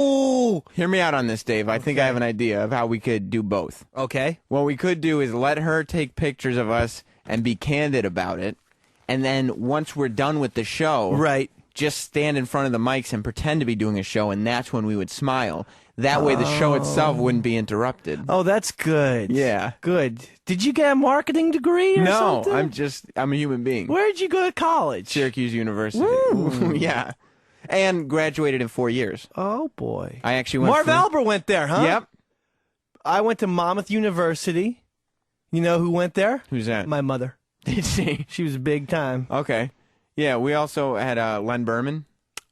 Oh, Hear me out on this, Dave. I think I have an idea of how we could do both. okay. What we could do is let her take pictures of us and be candid about it. And then once we're done with the show, Right. just stand in front of the mics and pretend to be doing a show, and that's when we would smile. That way the show itself wouldn't be interrupted. Oh, that's good. Yeah. Good. Did you get a marketing degree or No, something? I'm a human being. Where'd you go to college? Syracuse University. Woo. Yeah. And graduated in 4 years. Oh, boy. I actually went Marv from- Albert went there, huh? Yep. I went to Monmouth University. You know who went there? Who's that? My mother. Did she? She was big time. Okay. Yeah, we also had Len Berman.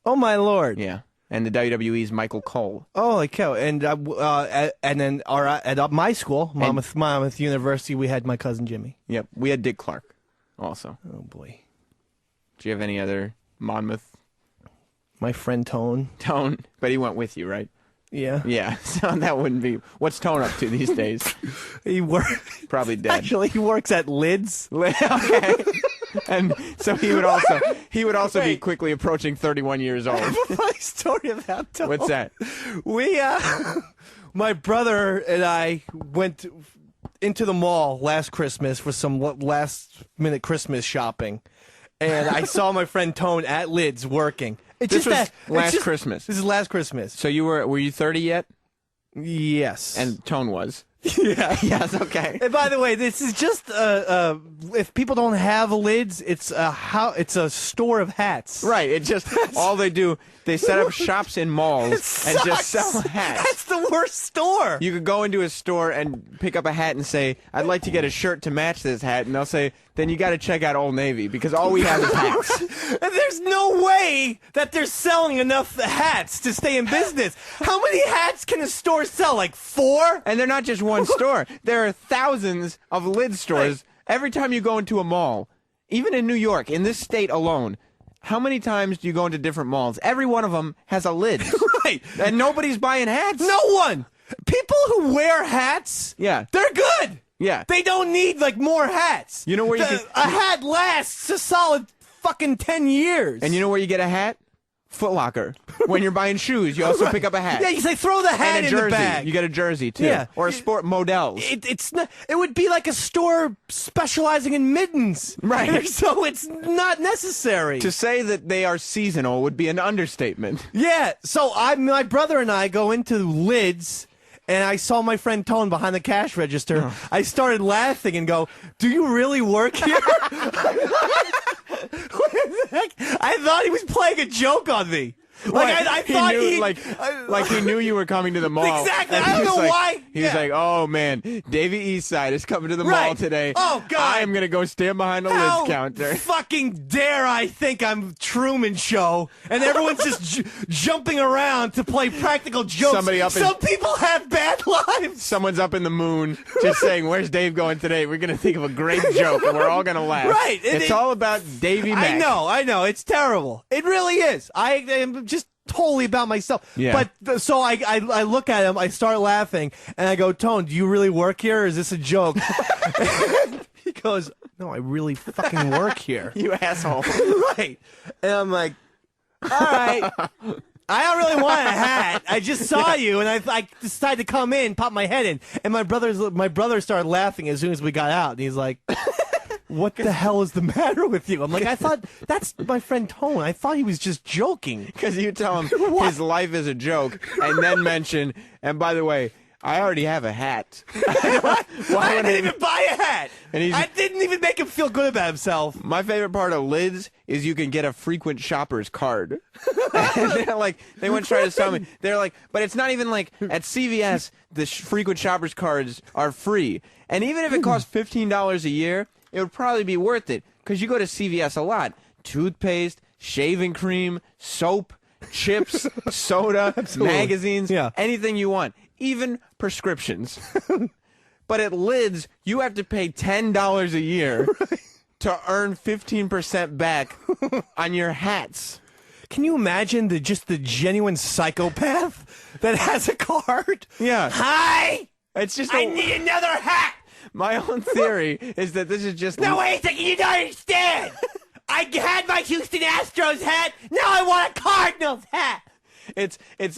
Oh, my Lord. Yeah. And the WWE's Michael Cole. Oh, like hell. And then at my school, Monmouth University, we had my cousin Jimmy. Yep. We had Dick Clark also. Oh, boy. Do you have any other Monmouth My friend Tone. Tone? But he went with you, right? Yeah. Yeah. So that wouldn't be. What's Tone up to these days? He works. Probably dead. Actually, he works at Lids. Okay. And so he would also be quickly approaching 31 years old. I have a funny story about Tone. What's that? We, my brother and I went into the mall last Christmas for some last-minute Christmas shopping, and I saw my friend Tone at Lids working. This was last Christmas. This is last Christmas. So were you 30 yet? Yes. And Tone was. yeah. Yes. Okay. And by the way, this is just if people don't have Lids, it's a store of hats. Right. It just all they do. They set up shops in malls and just sucks. sell hats. That's the worst store. You could go into a store and pick up a hat and say, "I'd like to get a shirt to match this hat," and they'll say, "Then you got to check out Old Navy because all we have is hats." And there's no way that they're selling enough hats to stay in business. How many hats can a store sell? Like 4? And they're not just one store. There are thousands of lid stores. Every time you go into a mall, even in New York, in this state alone, how many times do you go into different malls? Every one of them has a lid. Right. And nobody's buying hats. No one. People who wear hats, Yeah. they're good. Yeah. They don't need like more hats. You know where a hat lasts a solid fucking 10 years. And you know where you get a hat? Foot Locker. When you're buying shoes, you also pick up a hat. Yeah, you say throw the hat and a in jersey. the bag. You get a jersey too. Yeah. Or a sport models. It's not. It would be like a store specializing in mittens, Right. So it's not necessary. To say that they are seasonal would be an understatement. Yeah. So my brother and I go into Lids, and I saw my friend Tone behind the cash register. Oh. I started laughing and go, "Do you really work here?" I thought he was playing a joke on me. Like I thought he knew you were coming to the mall. Exactly. And I don't he was know like- why. He was like, "Oh man, Davey Eastside is coming to the mall Right. today. Oh, God. I am gonna go stand behind the How lids counter." fucking dare I think I'm Truman Show, and everyone's just jumping around to play practical jokes. Some people have bad lives. Someone's up in the moon just saying, "Where's Dave going today?" We're gonna think of a great joke, and we're all gonna laugh. Right. It's all about Davey Mack. I know. It's terrible. It really is. I am just totally about myself. Yeah. But so I look at him, I start laughing, and I go, "Tone, do you really work here, or is this a joke?" He goes, "No, I really fucking work here." You asshole. Right. And I'm like, "All right. I don't really want a hat. I just saw you, and I decided to come in, pop my head in." And my brother started laughing as soon as we got out, and he's like, "What the hell is the matter with you?" I'm like, "I thought that's my friend Tone. I thought he was just joking." Because you tell him his life is a joke, and then mention, "And by the way, I already have a hat." I didn't even buy a hat. And I didn't even make him feel good about himself. My favorite part of Lids is you can get a frequent shopper's card. And they're like, they once tried to sell me. They're like, but it's not even like at CVS, the frequent shopper's cards are free. And even if it costs $15 a year, it would probably be worth it because you go to CVS a lot. Toothpaste, shaving cream, soap, chips, soda, magazines, anything you want, even prescriptions. But at Lids, you have to pay $10 a year to earn 15% back on your hats. Can you imagine the genuine psychopath that has a card? Yeah. Hi! It's just I need another hat! My own theory is that this is just... No, wait a second, you don't understand! I had my Houston Astros hat, now I want a Cardinals hat! It's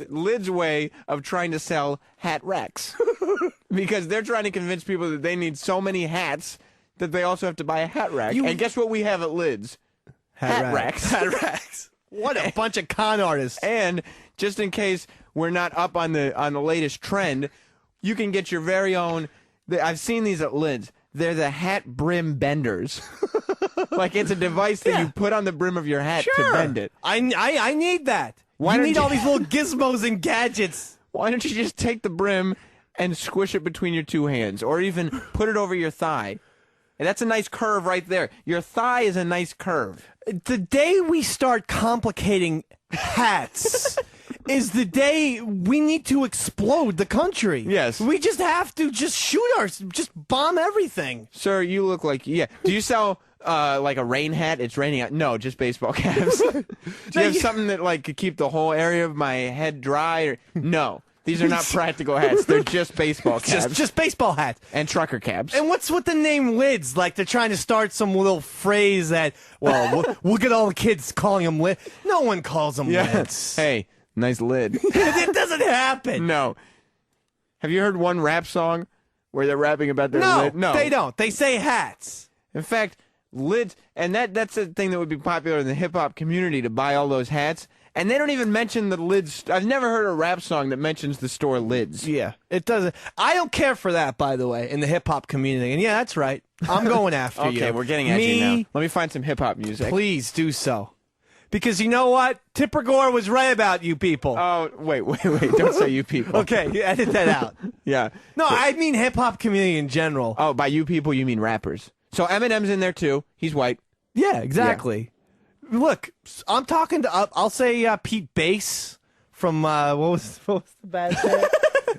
Lid's way of trying to sell hat racks. Because they're trying to convince people that they need so many hats that they also have to buy a hat rack. And guess what we have at Lid's? Hat racks. Hat racks. What a bunch of con artists. And just in case we're not up on the latest trend, you can get your very own. I've seen these at Lid's. They're the hat brim benders. Like it's a device that you put on the brim of your hat to bend it. I need that. Why you don't need you- all these little gizmos and gadgets. Why don't you just take the brim and squish it between your two hands, or even put it over your thigh? And that's a nice curve right there. Your thigh is a nice curve. The day we start complicating hats is the day we need to explode the country. Yes. We just have to just bomb everything. Sir, you look like, do you sell like a rain hat? It's raining out. No, just baseball caps. Do you have something that like could keep the whole area of my head dry? Or no. These are not practical hats. They're just baseball caps. Just baseball hats. And trucker caps. And what's with the name Lids? Like they're trying to start some little phrase that, well, we'll get all the kids calling them Lids. No one calls them Lids. Hey, nice lid. It doesn't happen. No. Have you heard one rap song where they're rapping about their lid? No, they don't. They say hats. In fact, lids, and that's a thing that would be popular in the hip-hop community, to buy all those hats. And they don't even mention the Lids. I've never heard a rap song that mentions the store Lids. Yeah, it doesn't. I don't care for that, by the way, in the hip-hop community. And yeah, that's right. I'm going after you. Okay, we're getting at you now. Let me find some hip-hop music. Please do so. Because you know what? Tipper Gore was right about you people. Oh, wait. Don't say you people. Okay, edit that out. Yeah. No, I mean hip-hop community in general. Oh, by you people, you mean rappers. So Eminem's in there, too. He's white. Yeah, exactly. Yeah. Look, I'm talking to, I'll say Pete Bass from, what was the bad thing?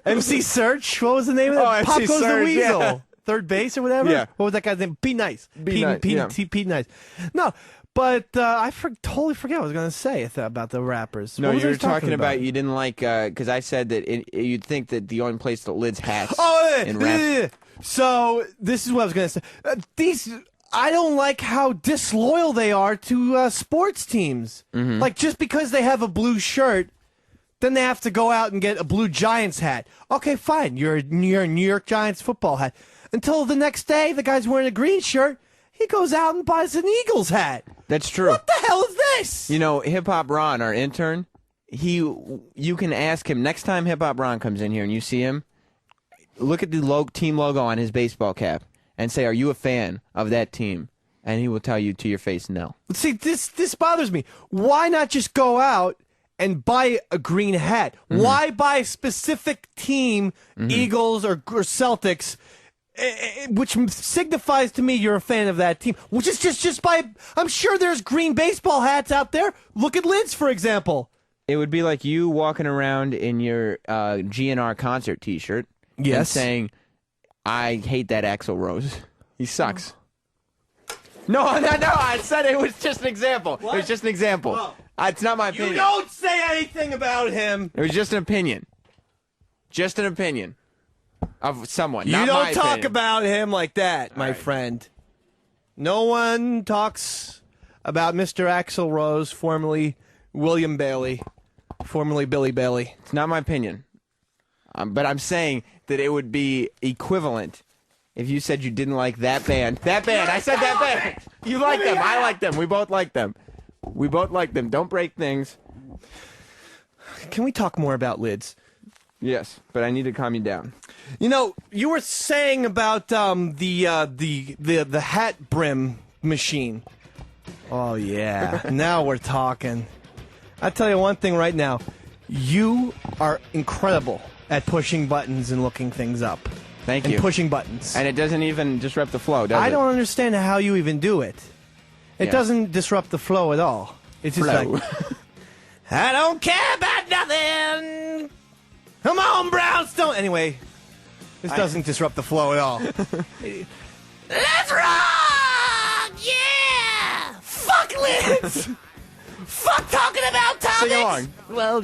MC Search. What was the name of that? Oh, Pop MC Goes Search, the Weasel. yeah. Third base or whatever? Yeah. What was that guy's name? Pete Nice. Pete Nice. No, but I totally forget what I was going to say about the rappers. No, what was you I were talking about you didn't like, because I said that you'd think that the only place that Lids hats in rap. So this is what I was going to say. I don't like how disloyal they are to sports teams. Mm-hmm. Like, just because they have a blue shirt, then they have to go out and get a blue Giants hat. Okay, fine. You're a New York Giants football hat. Until the next day, the guy's wearing a green shirt. He goes out and buys an Eagles hat. That's true. What the hell is this? You know, Hip Hop Ron, our intern, you can ask him, next time Hip Hop Ron comes in here and you see him, look at the team logo on his baseball cap and say, are you a fan of that team? And he will tell you to your face, no. See, this bothers me. Why not just go out and buy a green hat? Mm-hmm. Why buy a specific team, Eagles or Celtics, which signifies to me you're a fan of that team? Which is just buy. I'm sure there's green baseball hats out there. Look at Lids, for example. It would be like you walking around in your GNR concert T-shirt and saying, I hate that Axl Rose. He sucks. No, I said it was just an example. What? It was just an example. Well, it's not my opinion. You don't say anything about him. It was just an opinion. Just an opinion of someone. You not don't my talk opinion. about him like that, my friend. No one talks about Mr. Axl Rose, formerly William Bailey, formerly Billy Bailey. It's not my opinion. But I'm saying that it would be equivalent if you said you didn't like that band. That band. I said that band. You like them. I like them. We both like them. We both like them. Don't break things. Can we talk more about Lids? Yes, but I need to calm you down. You know, you were saying about the hat brim machine. Oh yeah. Now we're talking. I'll tell you one thing right now. You are incredible at pushing buttons and looking things up. Thank you. And pushing buttons. And it doesn't even disrupt the flow, does it? I don't understand how you even do it. It doesn't disrupt the flow at all. It's just like, I don't care about nothing. Come on, Brownstone. Anyway, this doesn't disrupt the flow at all. Let's rock! Yeah! Fuck Lids! Fuck talking about topics! Sing along. Well,